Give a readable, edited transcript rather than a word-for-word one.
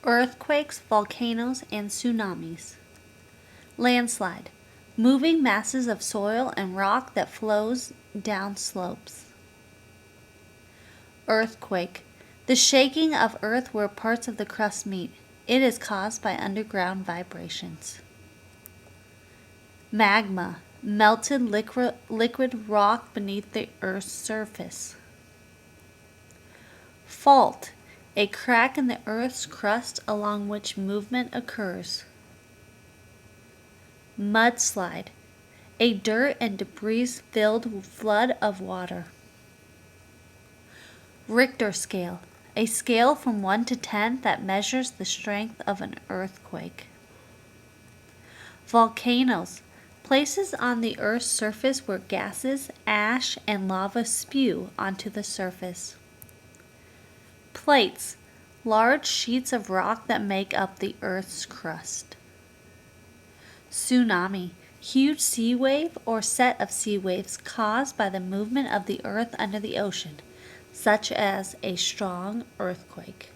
Earthquakes, volcanoes, and tsunamis. Landslide, moving masses of soil and rock that flows down slopes. Earthquake, the shaking of earth where parts of the crust meet. It is caused by underground vibrations. Magma, melted liquid rock beneath the earth's surface. Fault, a crack in the earth's crust along which movement occurs. Mudslide, a dirt and debris filled flood of water. Richter scale, a scale from 1 to 10 that measures the strength of an earthquake. Volcanoes, places on the Earth's surface where gases, ash, and lava spew onto the surface. Plates, large sheets of rock that make up the Earth's crust. Tsunami, huge sea wave or set of sea waves caused by the movement of the Earth under the ocean, such as a strong earthquake.